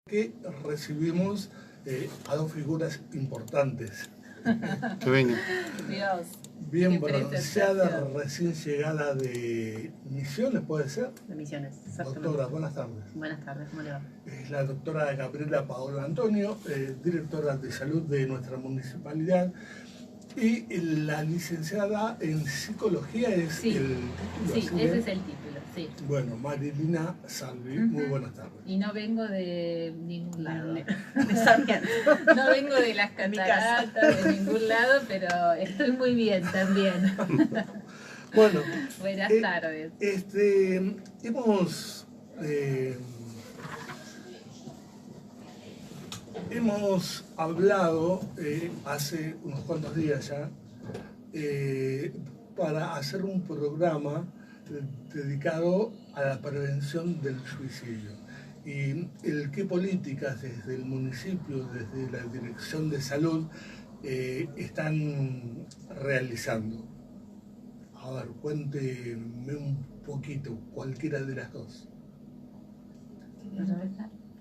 que recibimos a dos figuras importantes. Que venga. Dios. Bien bronceada, recién llegada de Misiones, ¿puede ser? De Misiones, exactamente. Doctora, buenas tardes. Buenas tardes, ¿cómo le va? Es la doctora Gabriela Paola Antonio, directora de salud de nuestra municipalidad. Y la licenciada en psicología es Sí, el título. sí, ¿sí? ese es el título, sí. Bueno, Marilina Salvi, muy buenas tardes. Y no vengo de ningún lado. De Sarmiento. No vengo de las cataratas, de ningún lado, pero estoy muy bien también. Bueno, Buenas tardes. Hemos hablado hace unos cuantos días ya para hacer un programa dedicado a la prevención del suicidio y qué políticas desde el municipio, desde la Dirección de Salud están realizando. A ver, cuénteme un poquito, cualquiera de las dos.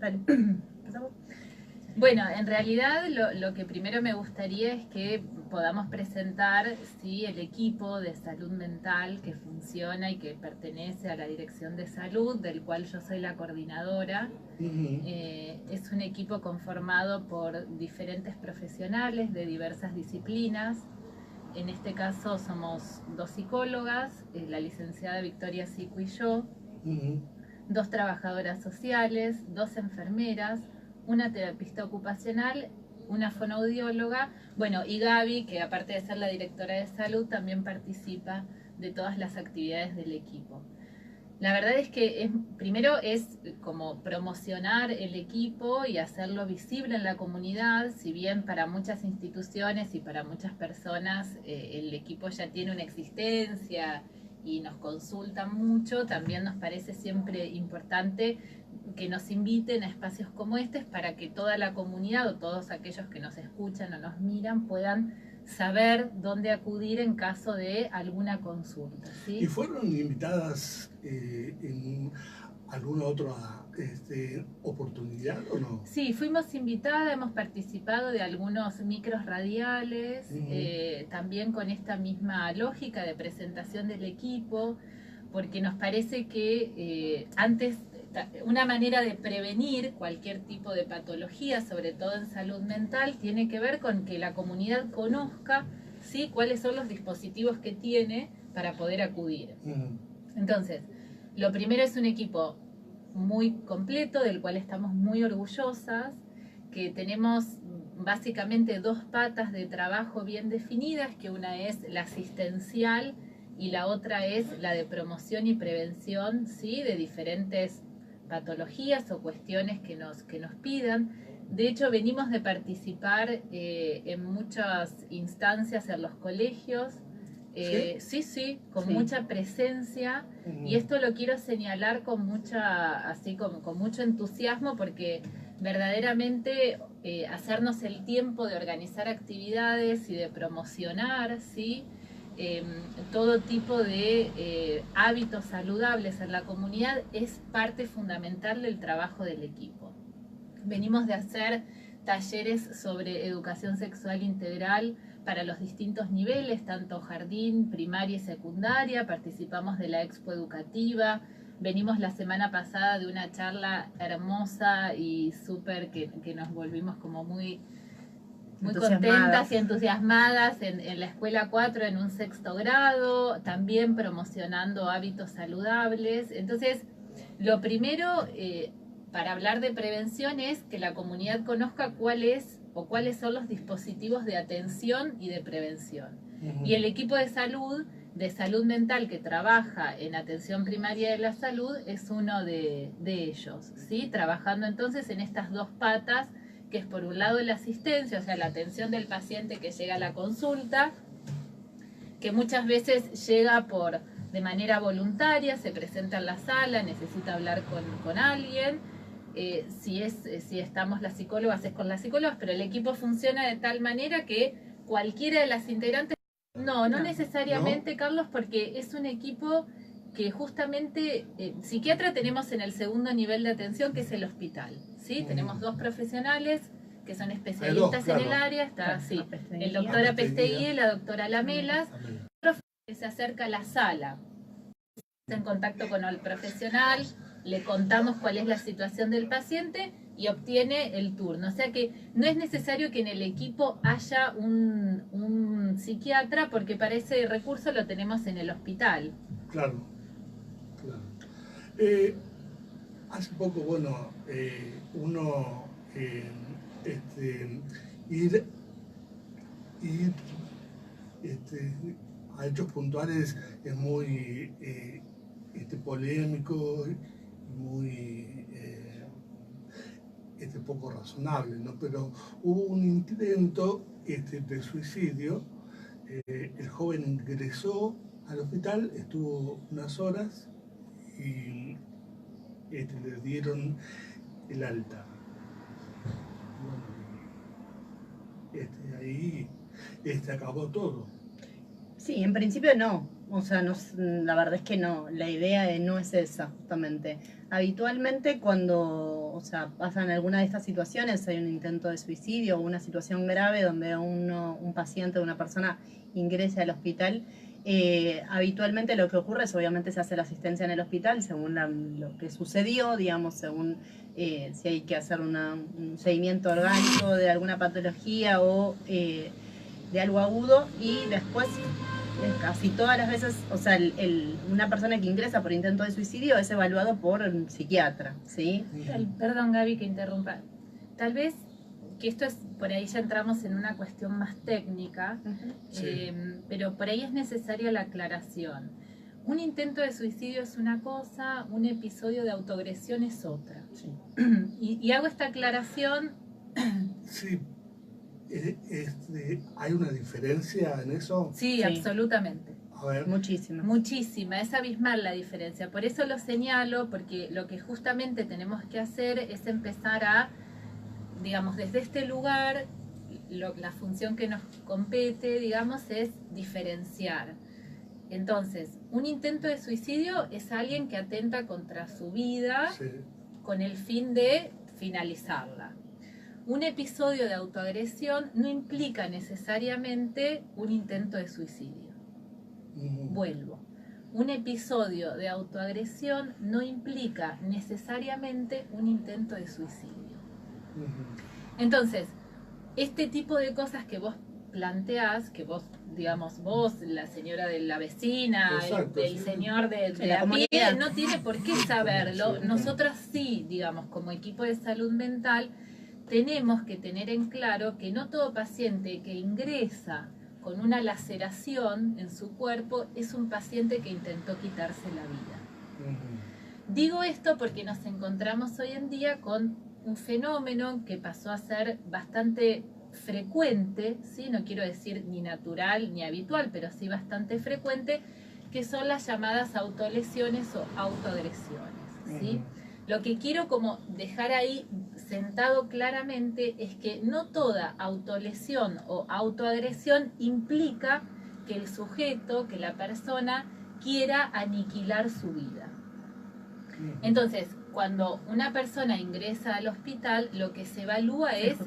Dale. ¿Empezamos? Bueno, en realidad lo que primero me gustaría es que podamos presentar el equipo de salud mental que funciona y que pertenece a la Dirección de Salud, del cual yo soy la coordinadora. Es un equipo conformado por diferentes profesionales de diversas disciplinas. En este caso somos dos psicólogas, la licenciada Victoria Sicu y yo, dos trabajadoras sociales, dos enfermeras, una terapista ocupacional, una fonoaudióloga, bueno, y Gaby, que aparte de ser la directora de salud, también participa de todas las actividades del equipo. La verdad es que primero es como promocionar el equipo y hacerlo visible en la comunidad, si bien para muchas instituciones y para muchas personas el equipo ya tiene una existencia y nos consultan mucho, también nos parece siempre importante que nos inviten a espacios como este para que toda la comunidad o todos aquellos que nos escuchan o nos miran puedan saber dónde acudir en caso de alguna consulta, ¿sí? ¿Y fueron invitadas en alguna otra oportunidad o no? Sí, fuimos invitadas, hemos participado de algunos micros radiales, también con esta misma lógica de presentación del equipo, porque nos parece que antes una manera de prevenir cualquier tipo de patología, sobre todo en salud mental, tiene que ver con que la comunidad conozca, ¿sí?, cuáles son los dispositivos que tiene para poder acudir. Entonces, lo primero es un equipo muy completo, del cual estamos muy orgullosas, que tenemos básicamente dos patas de trabajo bien definidas, que una es la asistencial y la otra es la de promoción y prevención, ¿sí?, de diferentes patologías o cuestiones que nos pidan. De hecho, venimos de participar en muchas instancias en los colegios, con mucha presencia, y esto lo quiero señalar con mucho entusiasmo, porque verdaderamente hacernos el tiempo de organizar actividades y de promocionar, ¿sí?, todo tipo de hábitos saludables en la comunidad es parte fundamental del trabajo del equipo. Venimos de hacer talleres sobre educación sexual integral para los distintos niveles, tanto jardín, primaria y secundaria. Participamos de la expo educativa. Venimos la semana pasada de una charla hermosa y súper que nos volvimos como muy contentas y entusiasmadas en la escuela 4 en un 6º grado, también promocionando hábitos saludables. Entonces, lo primero para hablar de prevención es que la comunidad conozca cuáles son los dispositivos de atención y de prevención. Y el equipo de salud mental que trabaja en atención primaria de la salud es uno de ellos, ¿sí?, trabajando entonces en estas dos patas, que es por un lado la asistencia, o sea, la atención del paciente que llega a la consulta, que muchas veces llega de manera voluntaria, se presenta en la sala, necesita hablar con alguien, si estamos las psicólogas es con las psicólogas, pero el equipo funciona de tal manera que cualquiera de las integrantes, no necesariamente, ¿no? Carlos, porque es un equipo que justamente psiquiatra tenemos en el segundo nivel de atención, que es el hospital, ¿sí? Tenemos 2 profesionales que son especialistas en el área, está sí, el doctor Apesteguía y la doctora Lamelas, que se acerca a la sala, está en contacto con el profesional, le contamos cuál es la situación del paciente y obtiene el turno. O sea que no es necesario que en el equipo haya un psiquiatra, porque para ese recurso lo tenemos en el hospital. Claro, claro. Hace poco, bueno, ir a hechos puntuales es muy polémico, muy poco razonable, ¿no? Pero hubo un intento de suicidio. El joven ingresó al hospital, estuvo unas horas y le dieron el alta. Bueno, ahí acabó todo. Sí, en principio no. O sea, no, la verdad es que no. La idea no es esa, justamente. Habitualmente cuando, o sea, pasan alguna de estas situaciones, hay un intento de suicidio o una situación grave donde un paciente o una persona ingrese al hospital, habitualmente lo que ocurre es, obviamente, se hace la asistencia en el hospital según lo que sucedió, digamos, según si hay que hacer un seguimiento orgánico de alguna patología o de algo agudo, y después casi todas las veces, o sea, una persona que ingresa por intento de suicidio es evaluado por un psiquiatra, ¿sí? Perdón, Gaby, que interrumpa. Tal vez que esto es, por ahí ya entramos en una cuestión más técnica, Sí. pero por ahí es necesaria la aclaración. Un intento de suicidio es una cosa, un episodio de autoagresión es otra. Sí. Y hago esta aclaración. Sí. ¿Hay una diferencia en eso? Sí, absolutamente. A ver. Muchísima, es abismal la diferencia. Por eso lo señalo, porque lo que justamente tenemos que hacer es empezar a, digamos, desde este lugar, la función que nos compete, digamos, es diferenciar. Entonces, un intento de suicidio es alguien que atenta contra su vida, sí, con el fin de finalizarla. Un episodio de autoagresión no implica necesariamente un intento de suicidio. Vuelvo. Un episodio de autoagresión no implica necesariamente un intento de suicidio. Entonces, este tipo de cosas que vos planteás, que vos, digamos, vos, la señora de la vecina, exacto, el señor de la pie, no tiene por qué saberlo. Nosotros sí, digamos, como equipo de salud mental, tenemos que tener en claro que no todo paciente que ingresa con una laceración en su cuerpo es un paciente que intentó quitarse la vida. Digo esto porque nos encontramos hoy en día con un fenómeno que pasó a ser bastante frecuente, ¿sí? No quiero decir ni natural ni habitual, pero sí bastante frecuente, que son las llamadas autolesiones o autoagresiones, ¿sí? Lo que quiero como dejar ahí sentado claramente es que no toda autolesión o autoagresión implica que el sujeto, que la persona quiera aniquilar su vida. Entonces, cuando una persona ingresa al hospital, lo que se evalúa es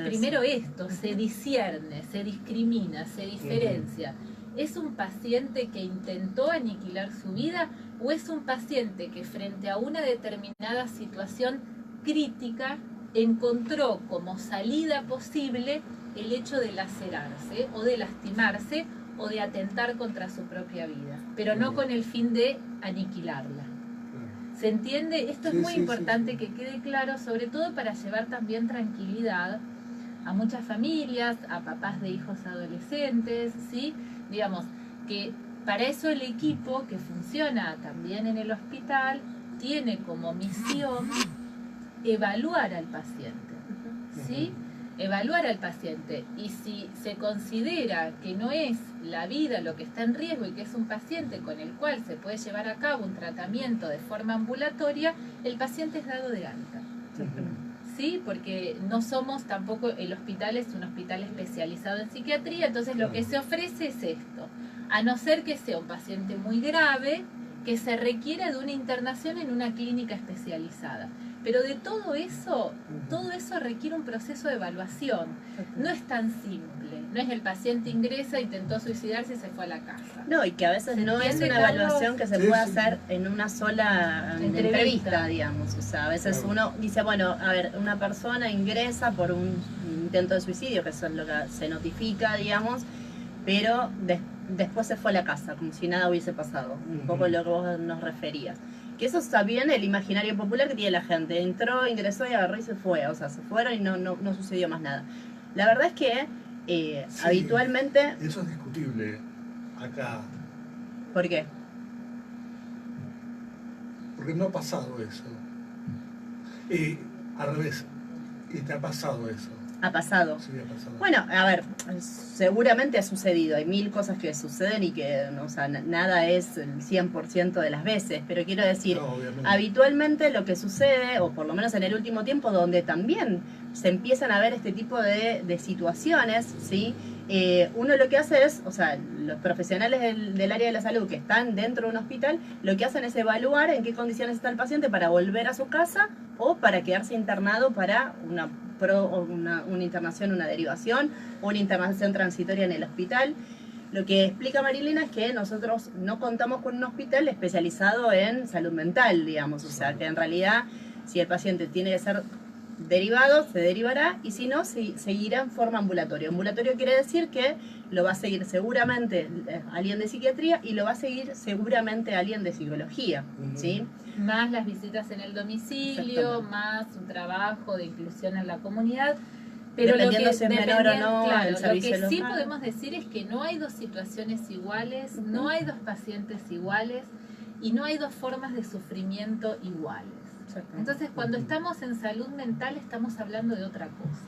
primero esto, se discierne, se discrimina, se diferencia. ¿Es un paciente que intentó aniquilar su vida o es un paciente que frente a una determinada situación crítica encontró como salida posible el hecho de lacerarse o de lastimarse o de atentar contra su propia vida, pero no con el fin de aniquilarla? ¿Se entiende? Esto es muy importante que quede claro, sobre todo para llevar también tranquilidad a muchas familias, a papás de hijos adolescentes, ¿sí? Digamos, que para eso el equipo que funciona también en el hospital tiene como misión evaluar al paciente, ¿sí? Evaluar al paciente, y si se considera que no es la vida lo que está en riesgo y que es un paciente con el cual se puede llevar a cabo un tratamiento de forma ambulatoria, el paciente es dado de alta. ¿Sí? Porque no somos tampoco, el hospital es un hospital especializado en psiquiatría, entonces lo que se ofrece es esto, a no ser que sea un paciente muy grave que se requiere de una internación en una clínica especializada. Pero de todo eso requiere un proceso de evaluación. No es tan simple. No es el paciente ingresa, intentó suicidarse y se fue a la casa. No, y que a veces no es una evaluación que se puede hacer en una sola entrevista, digamos. O sea, a veces uno dice, bueno, a ver, una persona ingresa por un intento de suicidio, que eso es lo que se notifica, digamos, pero después se fue a la casa, como si nada hubiese pasado. Un poco lo que vos nos referías. Que eso está bien el imaginario popular que tiene la gente. Entró, ingresó y agarró y se fue. O sea, se fueron y no sucedió más nada. La verdad es que Sí, habitualmente... Eso es discutible acá. ¿Por qué? Porque no ha pasado eso. Al revés, y te ha pasado eso. Ha pasado. Sí, ha pasado. Bueno, a ver, seguramente ha sucedido. Hay mil cosas que suceden y que, o sea, nada es el 100% de las veces. Pero quiero decir, No, habitualmente lo que sucede, o por lo menos en el último tiempo, donde también se empiezan a ver este tipo de situaciones, ¿sí? Uno lo que hace es, o sea, los profesionales del área de la salud que están dentro de un hospital, lo que hacen es evaluar en qué condiciones está el paciente para volver a su casa o para quedarse internado para una internación, una derivación o una internación transitoria en el hospital. Lo que explica Marilena es que nosotros no contamos con un hospital especializado en salud mental, digamos, o sea, que en realidad si el paciente tiene que ser derivado, se derivará, y si no, seguirá en forma ambulatoria. Ambulatorio quiere decir que lo va a seguir seguramente alguien de psiquiatría y lo va a seguir seguramente alguien de psicología, ¿sí? Más las visitas en el domicilio, más un trabajo de inclusión en la comunidad. Pero dependiendo si es menor o no, claro, el servicio lo que sí local. podemos decir es que no hay dos situaciones iguales, no hay dos pacientes iguales y no hay dos formas de sufrimiento iguales. Entonces, cuando estamos en salud mental, estamos hablando de otra cosa.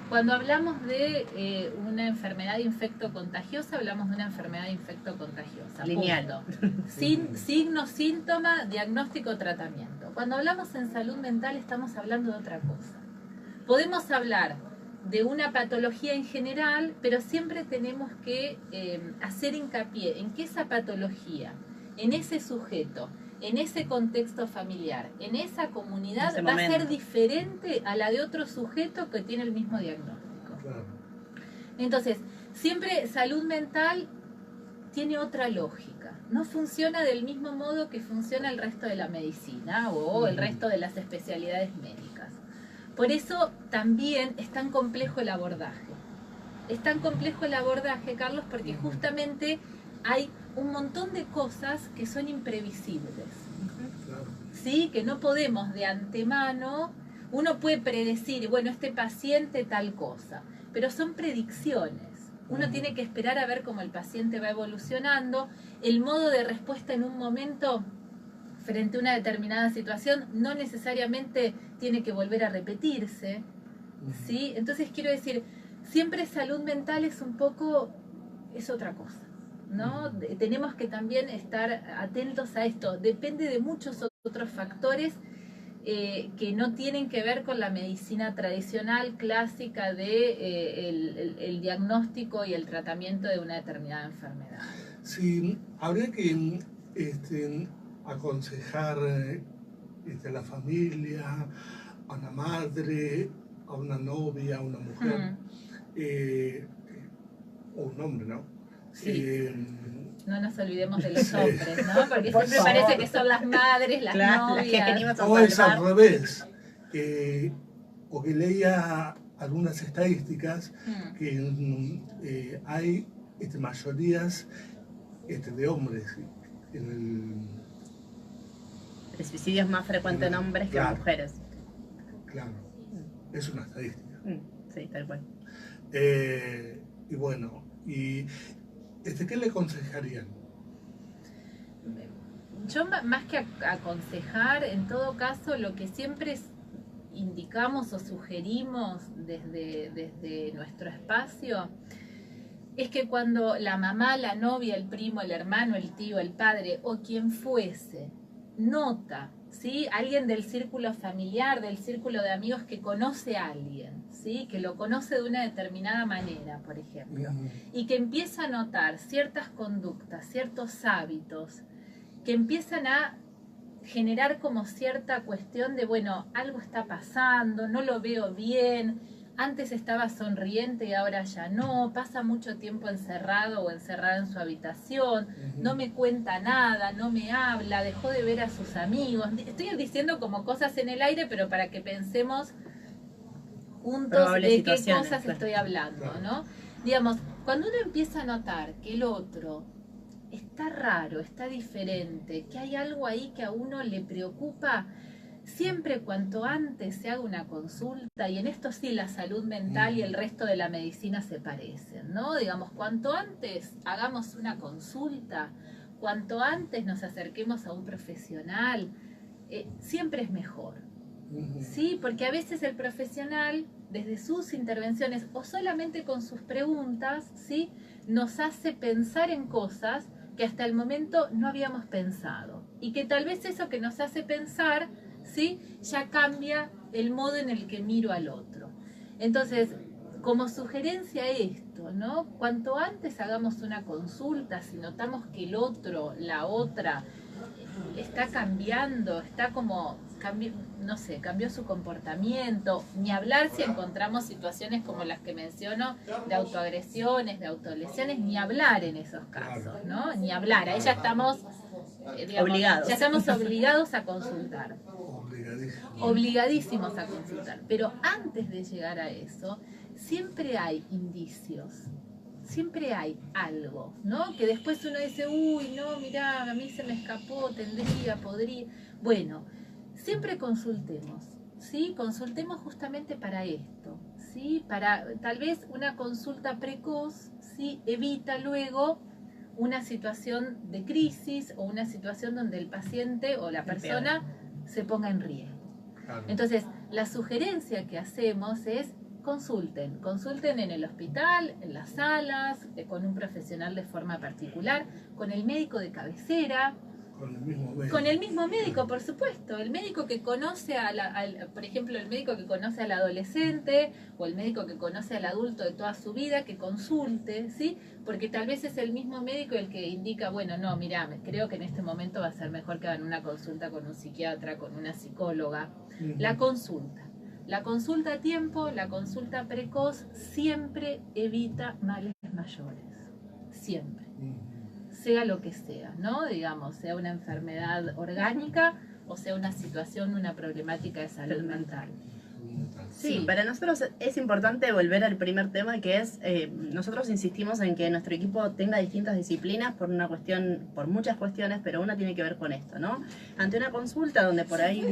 Cuando hablamos de una enfermedad infectocontagiosa, hablamos de una enfermedad infectocontagiosa. Lineal. Signo, síntoma, diagnóstico, tratamiento. Cuando hablamos en salud mental, estamos hablando de otra cosa. Podemos hablar de una patología en general, pero siempre tenemos que hacer hincapié en que esa patología, en ese sujeto, en ese contexto familiar, en esa comunidad, va a ser diferente a la de otro sujeto que tiene el mismo diagnóstico. Claro. Entonces, siempre salud mental tiene otra lógica. No funciona del mismo modo que funciona el resto de la medicina o el resto de las especialidades médicas. Por eso también es tan complejo el abordaje. Es tan complejo el abordaje, Carlos, porque justamente hay un montón de cosas que son imprevisibles. ¿Sí? Que no podemos de antemano, uno puede predecir, bueno, este paciente tal cosa, pero son predicciones. Uno tiene que esperar a ver cómo el paciente va evolucionando, el modo de respuesta en un momento frente a una determinada situación no necesariamente tiene que volver a repetirse, ¿sí? Entonces quiero decir, siempre salud mental es otra cosa, ¿no? Tenemos que también estar atentos a esto, depende de muchos otros factores que no tienen que ver con la medicina tradicional, clásica de el diagnóstico y el tratamiento de una determinada enfermedad. Sí, habría que aconsejar a la familia, a una madre, a una novia, a una mujer, o un hombre, ¿no? Sí. No nos olvidemos de los hombres, ¿no? Porque siempre parece que son las madres, las novias. O es al revés. O que leía algunas estadísticas que hay mayorías de hombres el suicidio es más frecuente en hombres que en mujeres. Claro, es una estadística. Sí, tal cual. Y bueno, ¿qué le aconsejarían? Yo más que aconsejar, en todo caso, lo que siempre indicamos o sugerimos desde nuestro espacio es que cuando la mamá, la novia, el primo, el hermano, el tío, el padre o quien fuese nota, ¿sí? Alguien del círculo familiar, del círculo de amigos que conoce a alguien, ¿sí? Que lo conoce de una determinada manera, por ejemplo, y que empieza a notar ciertas conductas, ciertos hábitos que empiezan a generar como cierta cuestión de, bueno, algo está pasando, no lo veo bien, antes estaba sonriente y ahora ya no, pasa mucho tiempo encerrado o encerrada en su habitación, no me cuenta nada, no me habla, dejó de ver a sus amigos. Estoy diciendo como cosas en el aire, pero para que pensemos juntos de qué cosas estoy hablando, ¿no? Digamos, cuando uno empieza a notar que el otro está raro, está diferente, que hay algo ahí que a uno le preocupa, siempre cuanto antes se haga una consulta, y en esto sí la salud mental y el resto de la medicina se parecen, ¿no? Digamos, cuanto antes hagamos una consulta, cuanto antes nos acerquemos a un profesional, siempre es mejor. Sí, porque a veces el profesional, desde sus intervenciones o solamente con sus preguntas, ¿sí?, nos hace pensar en cosas que hasta el momento no habíamos pensado. Y que tal vez eso que nos hace pensar, ¿sí?, ya cambia el modo en el que miro al otro. Entonces, como sugerencia esto, ¿no? Cuanto antes hagamos una consulta, si notamos que el otro, la otra, está cambiando, está como, no sé, cambió su comportamiento, ni hablar si encontramos situaciones como las que menciono, de autoagresiones, de autolesiones, ni hablar en esos casos, ¿no? Ni hablar, ahí ya estamos, digamos, obligados. Ya estamos obligados a consultar. Obligadísimos a consultar. Pero antes de llegar a eso, siempre hay indicios. Siempre hay algo, ¿no? Que después uno dice, uy, no, mirá, a mí se me escapó, podría. Bueno, siempre consultemos, ¿sí? Consultemos justamente para esto, ¿sí? Para, tal vez una consulta precoz, ¿sí?, evita luego una situación de crisis o una situación donde el paciente o la persona se ponga en riesgo. Claro. Entonces, la sugerencia que hacemos es consulten en el hospital, en las salas, con un profesional de forma particular, con el médico de cabecera. Con el mismo médico, por supuesto. El médico que conoce por ejemplo, el médico que conoce al adolescente o el médico que conoce al adulto de toda su vida, que consulte, ¿sí? Porque tal vez es el mismo médico el que indica, bueno, no, mirá, creo que en este momento va a ser mejor que hagan una consulta con un psiquiatra, con una psicóloga. La consulta a tiempo, la consulta precoz, siempre evita males mayores. Siempre. Sea lo que sea, ¿no? Digamos, sea una enfermedad orgánica o sea una situación, una problemática de salud mental. Sí, para nosotros es importante volver al primer tema, que es, nosotros insistimos en que nuestro equipo tenga distintas disciplinas por muchas cuestiones, pero una tiene que ver con esto, ¿no? Ante una consulta donde por ahí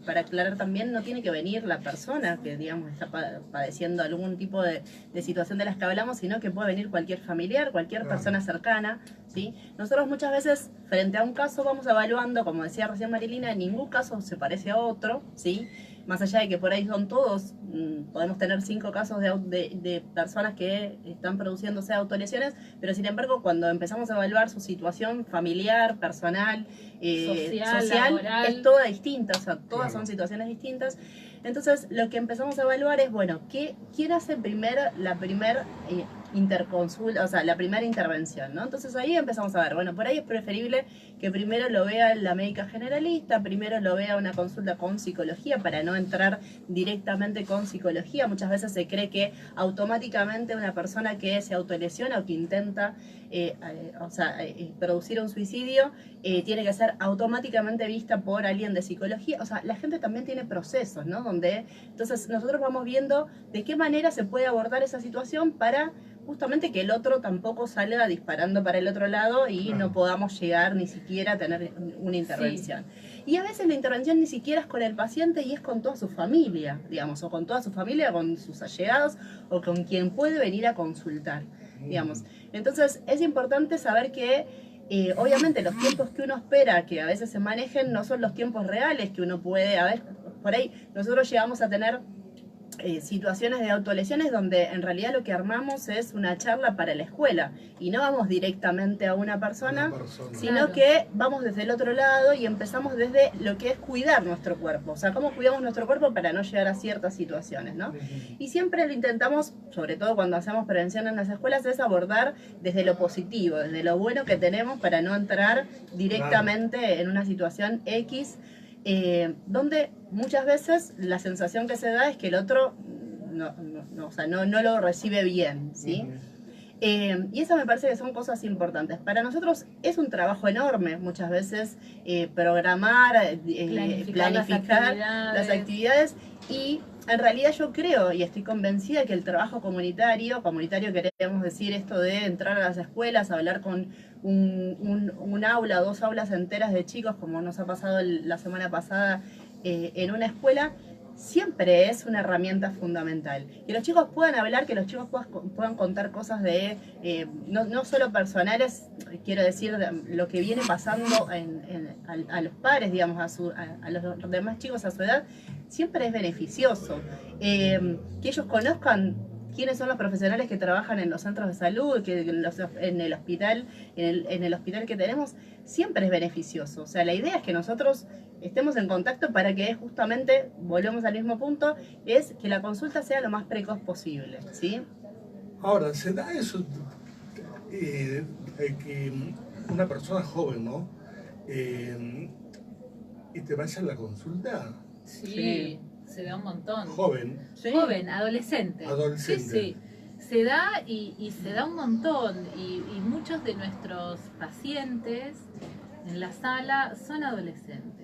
para aclarar también, no tiene que venir la persona que, digamos, está padeciendo algún tipo de situación de las que hablamos, sino que puede venir cualquier familiar, cualquier persona cercana, ¿sí? Nosotros muchas veces, frente a un caso, vamos evaluando, como decía recién Marilina, ningún caso se parece a otro, ¿sí? Más allá de que por ahí son todos, podemos tener 5 casos de personas que están produciéndose autolesiones, pero sin embargo cuando empezamos a evaluar su situación familiar, personal, social es toda distinta, o sea, todas son situaciones distintas. Entonces lo que empezamos a evaluar es, bueno, ¿quién hace la primera interconsulta, o sea, la primera intervención, ¿no? Entonces ahí empezamos a ver, bueno, por ahí es preferible que primero lo vea la médica generalista, primero lo vea una consulta con psicología, para no entrar directamente con psicología. Muchas veces se cree que automáticamente una persona que se autolesiona o que intenta producir un suicidio tiene que ser automáticamente vista por alguien de psicología. O sea, la gente también tiene procesos, ¿no? Entonces nosotros vamos viendo de qué manera se puede abordar esa situación para justamente que el otro tampoco salga disparando para el otro lado y no podamos llegar ni siquiera a tener una intervención. Sí. Y a veces la intervención ni siquiera es con el paciente y es con toda su familia, digamos, o con toda su familia, con sus allegados o con quien puede venir a consultar, digamos. Entonces es importante saber que obviamente los tiempos que uno espera que a veces se manejen no son los tiempos reales que uno puede, por ahí nosotros llegamos a tener situaciones de autolesiones donde en realidad lo que armamos es una charla para la escuela y no vamos directamente a una persona, sino Claro. que vamos desde el otro lado y empezamos desde lo que es cuidar nuestro cuerpo, o sea, cómo cuidamos nuestro cuerpo para no llegar a ciertas situaciones, ¿no? Y siempre lo intentamos, sobre todo cuando hacemos prevención en las escuelas, es abordar desde lo positivo, desde lo bueno que tenemos para no entrar directamente en una situación X, donde muchas veces la sensación que se da es que el otro o sea, no lo recibe bien, ¿sí? Y eso me parece que son cosas importantes. Para nosotros es un trabajo enorme muchas veces programar, planificar las actividades, y en realidad yo creo y estoy convencida que el trabajo comunitario queremos decir esto de entrar a las escuelas, hablar con un aula, 2 aulas enteras de chicos, como nos ha pasado la semana pasada en una escuela, siempre es una herramienta fundamental. Que los chicos puedan hablar, que los chicos puedan contar cosas de no solo personales, quiero decir, lo que viene pasando a los pares, digamos, a los demás chicos a su edad, siempre es beneficioso. Que ellos conozcan quiénes son los profesionales que trabajan en los centros de salud, que en el hospital, en el hospital que tenemos, siempre es beneficioso. O sea, la idea es que nosotros estemos en contacto para que justamente, volvemos al mismo punto, es que la consulta sea lo más precoz posible, ¿sí? Ahora, se da eso, que una persona joven, ¿no? Y te vaya a la consulta. Sí, se da un montón. Joven. Sí. Joven, adolescente. Adolescente. Sí, sí. Se da y se da un montón. Y muchos de nuestros pacientes en la sala son adolescentes.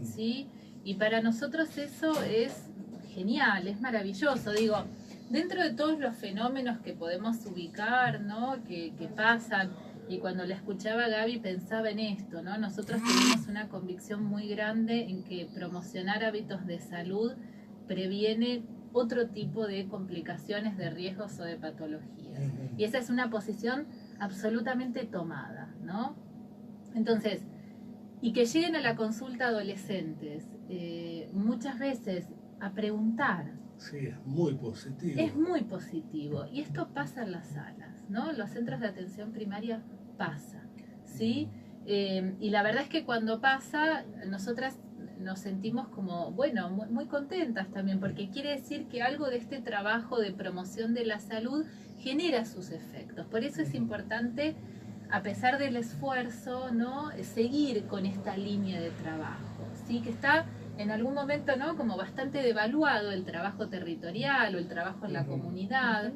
¿Sí? Y para nosotros eso es genial, es maravilloso. Digo, dentro de todos los fenómenos que podemos ubicar, ¿no? que pasan, y cuando la escuchaba a Gaby pensaba en esto, ¿no? Nosotros tenemos una convicción muy grande en que promocionar hábitos de salud previene otro tipo de complicaciones, de riesgos o de patologías. Y esa es una posición absolutamente tomada, ¿no? Entonces, y que lleguen a la consulta adolescentes, muchas veces a preguntar. Sí, es muy positivo. Es muy positivo. Y esto pasa en las salas, ¿no? En los centros de atención primaria pasa, ¿sí? Y la verdad es que cuando pasa, nosotras nos sentimos como, bueno, muy, muy contentas también, porque quiere decir que algo de este trabajo de promoción de la salud genera sus efectos. Por eso es importante, a pesar del esfuerzo, ¿no? Seguir con esta línea de trabajo, ¿sí? Que está en algún momento, ¿no? Como bastante devaluado el trabajo territorial o el trabajo en la comunidad,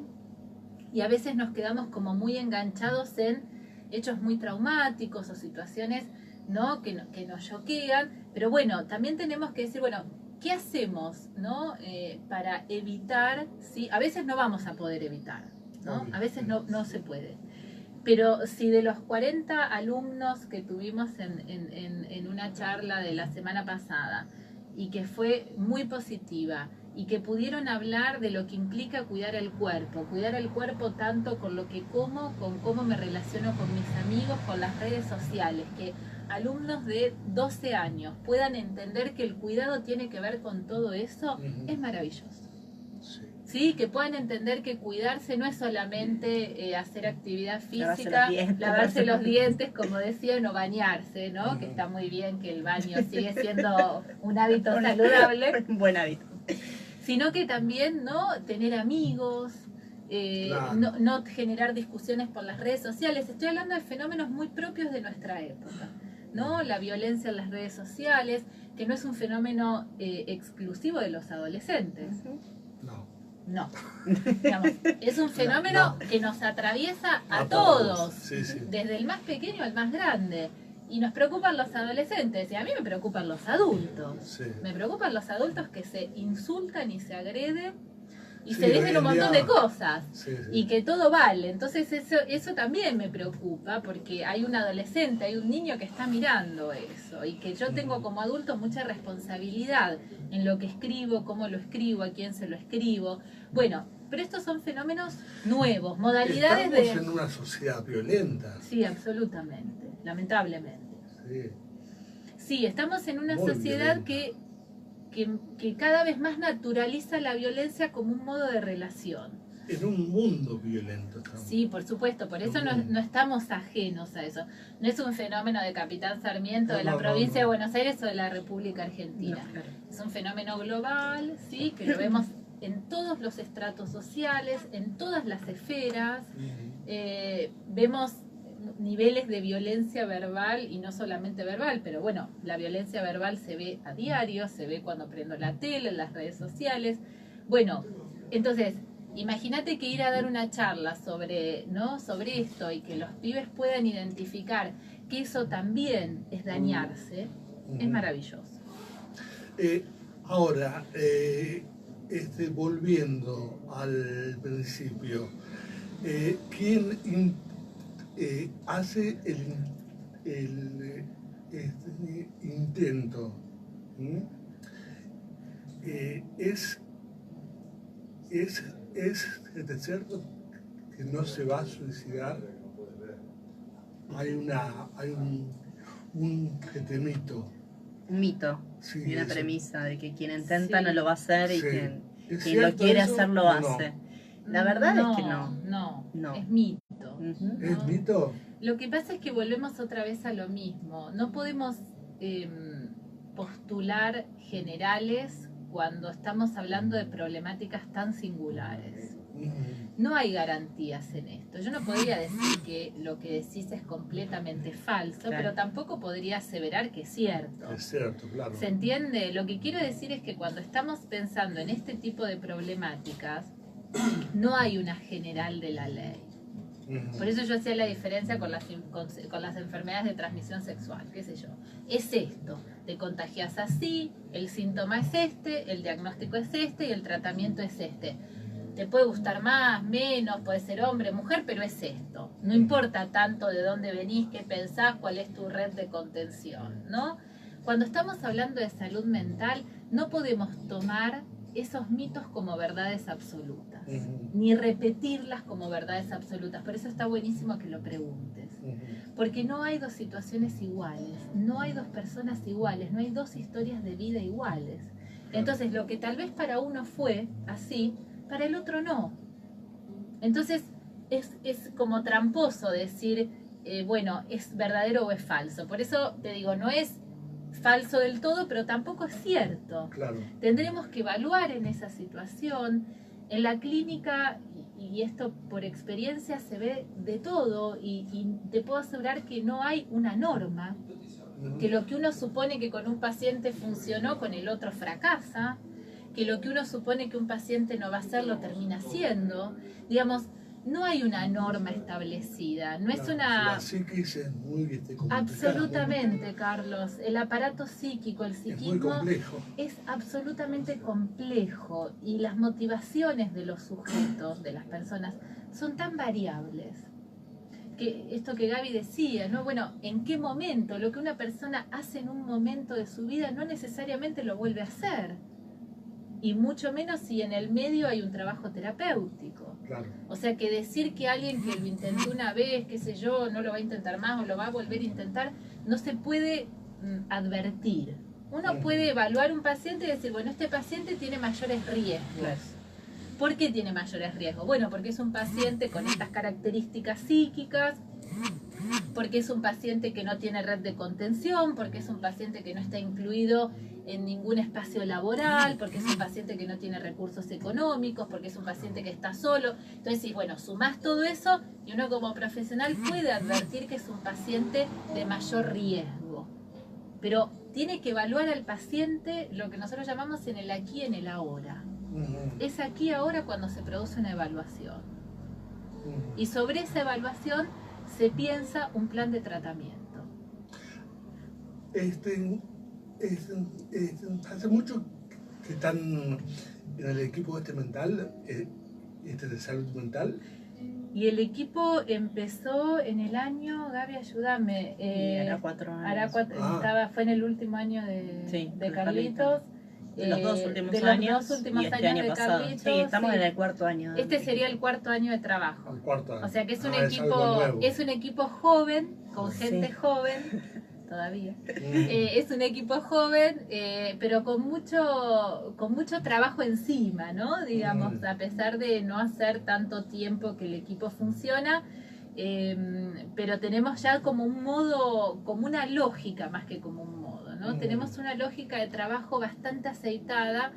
y a veces nos quedamos como muy enganchados en hechos muy traumáticos o situaciones, ¿no? que nos choquean, pero bueno, también tenemos que decir, bueno, ¿qué hacemos, ¿no? Para evitar? ¿Sí? A veces no vamos a poder evitar, ¿no? A veces no se puede. Pero si de los 40 alumnos que tuvimos en una charla de la semana pasada, y que fue muy positiva, y que pudieron hablar de lo que implica cuidar el cuerpo tanto con lo que como, con cómo me relaciono con mis amigos, con las redes sociales, que alumnos de 12 años puedan entender que el cuidado tiene que ver con todo eso, es maravilloso. Sí, que puedan entender que cuidarse no es solamente hacer actividad física, lavarse los dientes, como decían, o bañarse, ¿no? Que está muy bien, que el baño sigue siendo un hábito saludable. Un buen hábito. Sino que también, ¿no? Tener amigos, Claro. no generar discusiones por las redes sociales. Estoy hablando de fenómenos muy propios de nuestra época, ¿no? La violencia en las redes sociales, que no es un fenómeno exclusivo de los adolescentes. No, digamos, es un fenómeno que nos atraviesa a todos, sí, sí. desde el más pequeño al más grande. Y nos preocupan los adolescentes, y a mí me preocupan los adultos. Sí. Me preocupan los adultos que se insultan y se agreden y Sí, se dicen hoy un en montón día- de cosas. Sí, sí. Y que todo vale. Entonces eso también me preocupa, porque hay un adolescente, hay un niño que está mirando eso, y que yo tengo como adulto mucha responsabilidad en lo que escribo, cómo lo escribo, a quién se lo escribo. Bueno, pero estos son fenómenos nuevos, modalidades Estamos de... en una sociedad violenta. Sí, absolutamente, lamentablemente. Sí. Sí, estamos en una Muy sociedad violenta. que que cada vez más naturaliza la violencia como un modo de relación. En un mundo violento estamos. Sí, por supuesto, por eso no estamos ajenos a eso. No es un fenómeno de Capitán Sarmiento, de la provincia de Buenos Aires o de la República Argentina. No, claro. Es un fenómeno global, sí, que lo vemos en todos los estratos sociales, en todas las esferas. Vemos niveles de violencia verbal y no solamente verbal, pero bueno, la violencia verbal se ve a diario, se ve cuando prendo la tele, en las redes sociales. Bueno, entonces, imagínate que ir a dar una charla sobre esto y que los pibes puedan identificar que eso también es dañarse, es maravilloso. Ahora, volviendo al principio, ¿quién hace el intento? ¿Es cierto que no se va a suicidar? Hay un mito. Un mito, Sí, y una eso. premisa de que quien intenta Sí. no lo va a hacer y Sí. quien ¿Es lo cierto quiere eso hacer lo o no? hace. La verdad es que no. No, es mito. Ujú. ¿Es ¿no? mito? Lo que pasa es que volvemos otra vez a lo mismo. No podemos postular generales cuando estamos hablando de problemáticas tan singulares. No hay garantías en esto. Yo no podría decir que lo que decís es completamente falso, Claro. pero tampoco podría aseverar que es cierto. Es cierto, claro. ¿Se entiende? Lo que quiero decir es que cuando estamos pensando en este tipo de problemáticas, no hay una general de la ley. Por eso yo hacía la diferencia con las enfermedades de transmisión sexual, qué sé yo. Es esto, te contagias así, el síntoma es este, el diagnóstico es este y el tratamiento es este. Te puede gustar más, menos, puede ser hombre, mujer, pero es esto. No importa tanto de dónde venís, qué pensás, cuál es tu red de contención, ¿no? Cuando estamos hablando de salud mental, no podemos tomar esos mitos como verdades absolutas, ni repetirlas como verdades absolutas. Por eso está buenísimo que lo preguntes. Porque no hay dos situaciones iguales, no hay dos personas iguales, no hay dos historias de vida iguales. Entonces, lo que tal vez para uno fue así, para el otro no. Entonces, es como tramposo decir, bueno, es verdadero o es falso. Por eso te digo, no es falso del todo, pero tampoco es cierto. Claro. Tendremos que evaluar en esa situación. En la clínica, y esto por experiencia se ve de todo, y te puedo asegurar que no hay una norma, que lo que uno supone que con un paciente funcionó, con el otro fracasa, que lo que uno supone que un paciente no va a hacer lo termina haciendo. Digamos, no hay una norma establecida, no es una... La psiquis es muy complicada. Absolutamente, Carlos. El aparato psíquico, el Es muy psiquismo complejo. es absolutamente complejo y las motivaciones de los sujetos, de las personas, son tan variables. Que esto que Gaby decía, ¿no? Bueno, ¿en qué momento? Lo que una persona hace en un momento de su vida no necesariamente lo vuelve a hacer. Y mucho menos si en el medio hay un trabajo terapéutico. Claro. O sea que decir que alguien que lo intentó una vez, qué sé yo, no lo va a intentar más o lo va a volver a intentar, no se puede advertir. Uno puede evaluar un paciente y decir, bueno, este paciente tiene mayores riesgos. Claro. ¿Por qué tiene mayores riesgos? Bueno, porque es un paciente con estas características psíquicas, porque es un paciente que no tiene red de contención, porque es un paciente que no está incluido en ningún espacio laboral, porque es un paciente que no tiene recursos económicos, porque es un paciente que está solo. Entonces, sí, bueno, sumás todo eso y uno como profesional puede advertir que es un paciente de mayor riesgo. Pero tiene que evaluar al paciente lo que nosotros llamamos en el aquí y en el ahora. Es aquí ahora cuando se produce una evaluación. Y sobre esa evaluación se piensa un plan de tratamiento. Hace mucho que están en el equipo mental, de salud mental. Y el equipo empezó en el año, Gaby, ayúdame. Hará 4 años. Fue en el último año de Carlitos. De los 2 últimos de años. Los 2 últimos y este años año de pasado. Carlitos. Sí, estamos sí. en el 4º año. Este sería el 4º año de trabajo. El 4º año. O sea que es un algo nuevo. equipo joven, con Sí. gente joven, todavía. Es un equipo joven, pero con mucho trabajo encima, ¿no? Digamos, a pesar de no hacer tanto tiempo que el equipo funciona, pero tenemos ya como un modo, como una lógica más que como un modo, ¿no? Tenemos una lógica de trabajo bastante aceitada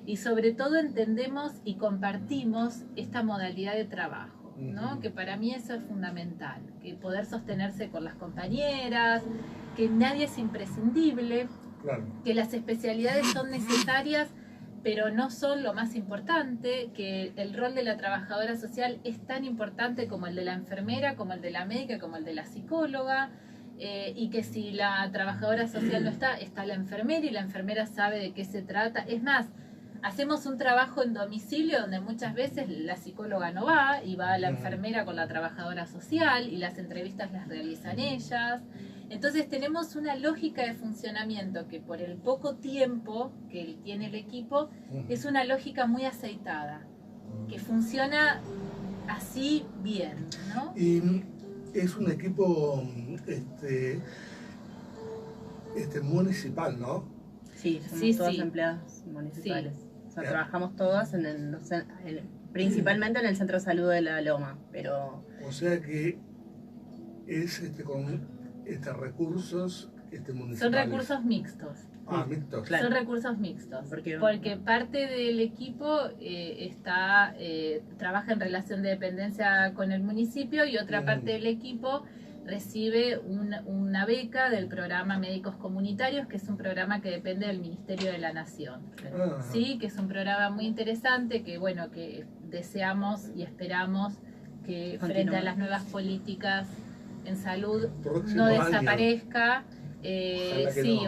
y sobre todo entendemos y compartimos esta modalidad de trabajo, ¿no? Que para mí eso es fundamental, que poder sostenerse con las compañeras, que nadie es imprescindible, claro, que las especialidades son necesarias, pero no son lo más importante, que el rol de la trabajadora social es tan importante como el de la enfermera, como el de la médica, como el de la psicóloga, y que si la trabajadora social no está, está la enfermera y la enfermera sabe de qué se trata. Es más, hacemos un trabajo en domicilio donde muchas veces la psicóloga no va y va la enfermera con la trabajadora social y las entrevistas las realizan ellas. Entonces tenemos una lógica de funcionamiento que por el poco tiempo que tiene el equipo es una lógica muy aceitada, que funciona así bien, ¿no? Y es un equipo municipal, ¿no? Sí, somos todas empleadas municipales. Sí. O sea, trabajamos todas principalmente en el Centro de Salud de La Loma, pero... O sea que es con recursos municipales. Son recursos mixtos. Ah, mixtos. Claro. Son recursos mixtos. Porque parte del equipo trabaja en relación de dependencia con el municipio y otra parte del equipo recibe una beca del programa Médicos Comunitarios, que es un programa que depende del Ministerio de la Nación. Sí, que es un programa muy interesante que, bueno, que deseamos y esperamos que frente a las nuevas políticas en salud no desaparezca.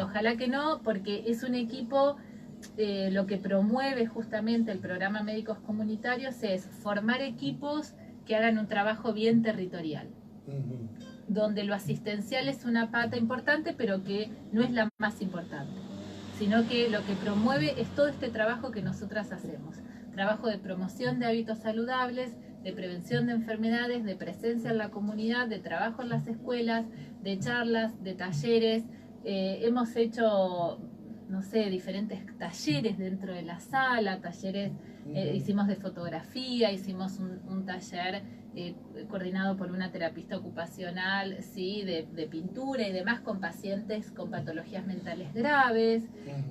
Ojalá que no, porque es un equipo, lo que promueve justamente el programa Médicos Comunitarios es formar equipos que hagan un trabajo bien territorial, donde lo asistencial es una pata importante, pero que no es la más importante, sino que lo que promueve es todo este trabajo que nosotras hacemos, trabajo de promoción de hábitos saludables, de prevención de enfermedades, de presencia en la comunidad, de trabajo en las escuelas, de charlas, de talleres. Hemos hecho, no sé, diferentes talleres dentro de la sala, talleres, hicimos de fotografía, hicimos un taller coordinado por una terapista ocupacional, ¿sí? de pintura y demás con pacientes con patologías mentales graves.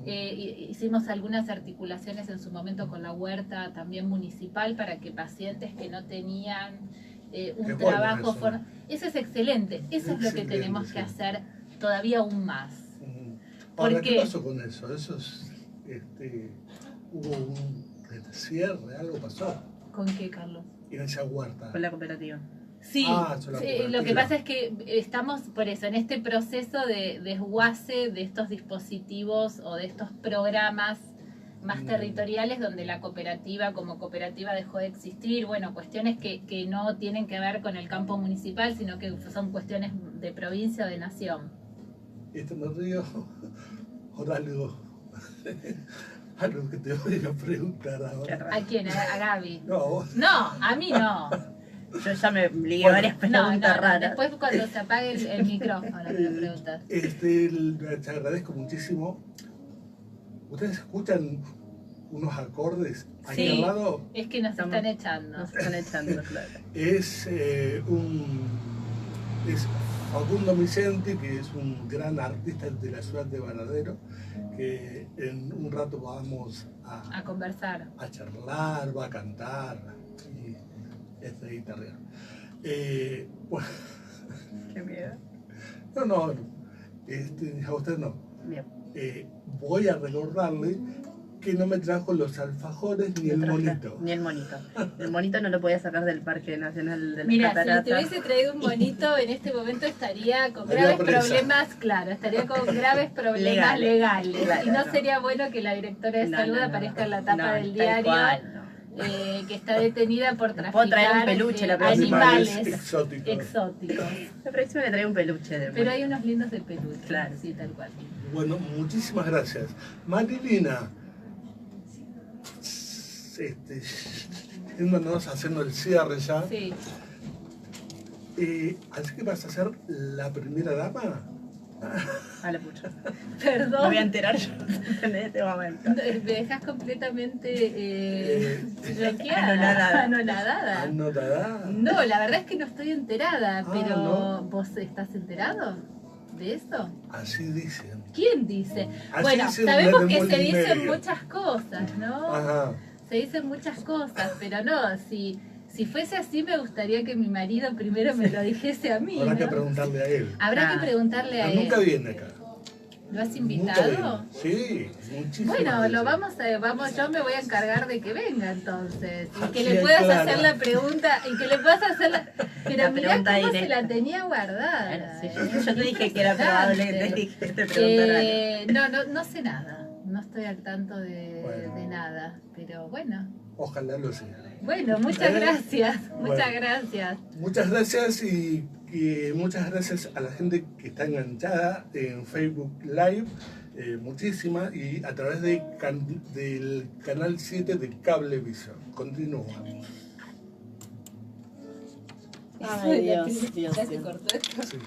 Hicimos algunas articulaciones en su momento con la huerta también municipal para que pacientes que no tenían un trabajo... Eso es excelente, eso es lo que tenemos que hacer todavía aún más. Ahora, ¿qué pasó con eso? Eso es, hubo un cierre, algo pasó. ¿Con qué, Carlos? En esa huerta. Con la cooperativa. Sí, lo que pasa es que estamos por eso, en este proceso de desguace de estos dispositivos o de estos programas más territoriales donde la cooperativa como cooperativa dejó de existir, bueno, cuestiones que no tienen que ver con el campo municipal, sino que son cuestiones de provincia o de nación. Me río por algo que te voy a preguntar ahora. ¿A quién? ¿A Gaby? No. No, a mí no. Yo ya me ligué varias preguntas raras. Después cuando se apague el micrófono me lo preguntas. Te agradezco muchísimo. ¿Ustedes escuchan unos acordes aquí al lado? Es que nos están echando. Nos están echando, claro. Es Facundo Vicenti, que es un gran artista de la ciudad de Varadero, que en un rato vamos a conversar, a charlar, va a cantar y guitarrero. Bueno. Qué miedo. No, a usted no. Bien. Voy a recordarle que no me trajo los alfajores ni el monito. Ni el monito. El monito no lo podía sacar del Parque Nacional de las Cataratas. Cataratas. Si te hubiese traído un monito, en este momento estaría con graves problemas, estaría con graves problemas legales. Claro, y no sería bueno que la directora de salud aparezca en la tapa del diario. Que está detenida por traficar un peluche, animales exóticos. La próxima le traigo un peluche. Pero hay unos lindos de peluche. Claro. Sí, tal cual. Bueno, muchísimas gracias. Marilina, yéndonos haciendo el cierre ya. Sí. ¿Así que vas a ser la primera dama? A la pucha. Perdón. Me voy a enterar yo en este momento. Me dejas completamente bloqueada, Anonadada. anonadada. ¿Anotada? No, la verdad es que no estoy enterada, pero no. ¿vos estás enterado de eso? Así dicen. ¿Quién dice? Así Bueno, dicen sabemos desde que se Molina y dicen medio. muchas cosas, ¿no? Ajá. Se dicen muchas cosas, pero no, si fuese así me gustaría que mi marido primero me lo dijese a mí, Habrá ¿no? que preguntarle a él. Habrá Ah. que preguntarle a Pero él. nunca viene acá. ¿Lo has Nunca invitado? viene. Sí, muchísimas Bueno, veces. vamos, yo me voy a encargar de que venga entonces. Y que Sí, le puedas claro. hacer la pregunta, y que le puedas hacer la... Pero La mirá pregunta cómo se directa. la tenía guardada. Bueno, sí, yo te dije que era probable que te preguntara. No sé nada, no estoy al tanto de Bueno. nada, pero bueno. Ojalá lo sea. Bueno, muchas gracias, Bueno. muchas gracias. Muchas gracias y muchas gracias a la gente que está enganchada en Facebook Live, muchísimas, y a través del canal 7 de Cablevisión. Continuamos. Ay, Dios, Dios, ¿Ya se Dios. cortó esto? Sí.